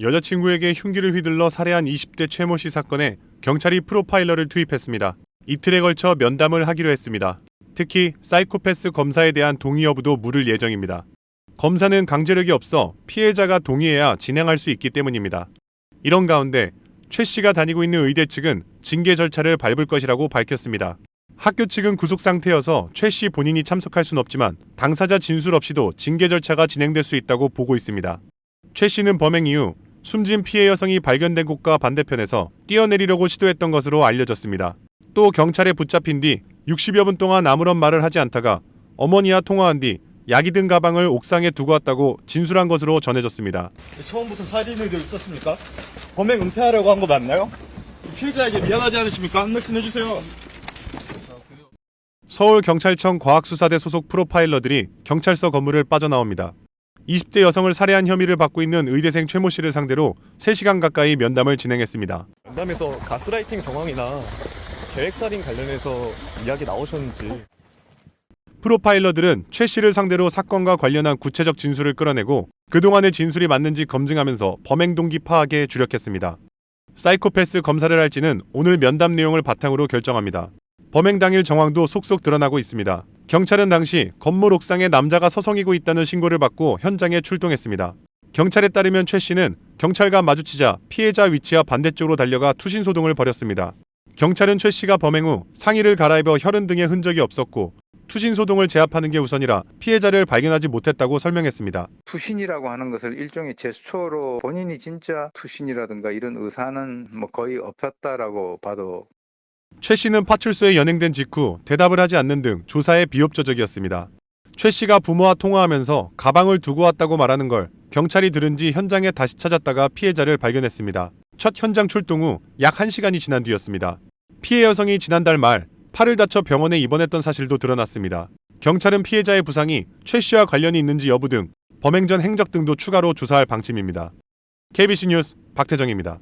여자친구에게 흉기를 휘둘러 살해한 20대 최모 씨 사건에 경찰이 프로파일러를 투입했습니다. 이틀에 걸쳐 면담을 하기로 했습니다. 특히 사이코패스 검사에 대한 동의 여부도 물을 예정입니다. 검사는 강제력이 없어 피해자가 동의해야 진행할 수 있기 때문입니다. 이런 가운데 최 씨가 다니고 있는 의대 측은 징계 절차를 밟을 것이라고 밝혔습니다. 학교 측은 구속 상태여서 최 씨 본인이 참석할 순 없지만 당사자 진술 없이도 징계 절차가 진행될 수 있다고 보고 있습니다. 최 씨는 범행 이후 숨진 피해 여성이 발견된 곳과 반대편에서 뛰어내리려고 시도했던 것으로 알려졌습니다. 또 경찰에 붙잡힌 뒤 60여 분 동안 아무런 말을 하지 않다가 어머니와 통화한 뒤 약이 든 가방을 옥상에 두고 왔다고 진술한 것으로 전해졌습니다. 처음부터 살인 의도 있었습니까? 범행 은폐하려고 한 거 맞나요? 피해자에게 미안하지 않으십니까? 한 말씀 해주세요. 서울경찰청 과학수사대 소속 프로파일러들이 경찰서 건물을 빠져나옵니다. 20대 여성을 살해한 혐의를 받고 있는 의대생 최모 씨를 상대로 3시간 가까이 면담을 진행했습니다. 면담에서 가스라이팅 정황이나 계획살인 관련해서 이야기 나오셨는지. 프로파일러들은 최 씨를 상대로 사건과 관련한 구체적 진술을 끌어내고 그동안의 진술이 맞는지 검증하면서 범행 동기 파악에 주력했습니다. 사이코패스 검사를 할지는 오늘 면담 내용을 바탕으로 결정합니다. 범행 당일 정황도 속속 드러나고 있습니다. 경찰은 당시 건물 옥상에 남자가 서성이고 있다는 신고를 받고 현장에 출동했습니다. 경찰에 따르면 최 씨는 경찰과 마주치자 피해자 위치와 반대쪽으로 달려가 투신소동을 벌였습니다. 경찰은 최 씨가 범행 후 상의를 갈아입어 혈흔 등의 흔적이 없었고 투신소동을 제압하는 게 우선이라 피해자를 발견하지 못했다고 설명했습니다. 투신이라고 하는 것을 일종의 제스처로 본인이 진짜 투신이라든가 이런 의사는 거의 없었다라고 봐도. 최 씨는 파출소에 연행된 직후 대답을 하지 않는 등 조사에 비협조적이었습니다. 최 씨가 부모와 통화하면서 가방을 두고 왔다고 말하는 걸 경찰이 들은 뒤 현장에 다시 찾았다가 피해자를 발견했습니다. 첫 현장 출동 후 약 1시간이 지난 뒤였습니다. 피해 여성이 지난달 말 팔을 다쳐 병원에 입원했던 사실도 드러났습니다. 경찰은 피해자의 부상이 최 씨와 관련이 있는지 여부 등 범행 전 행적 등도 추가로 조사할 방침입니다. KBC 뉴스 박태정입니다.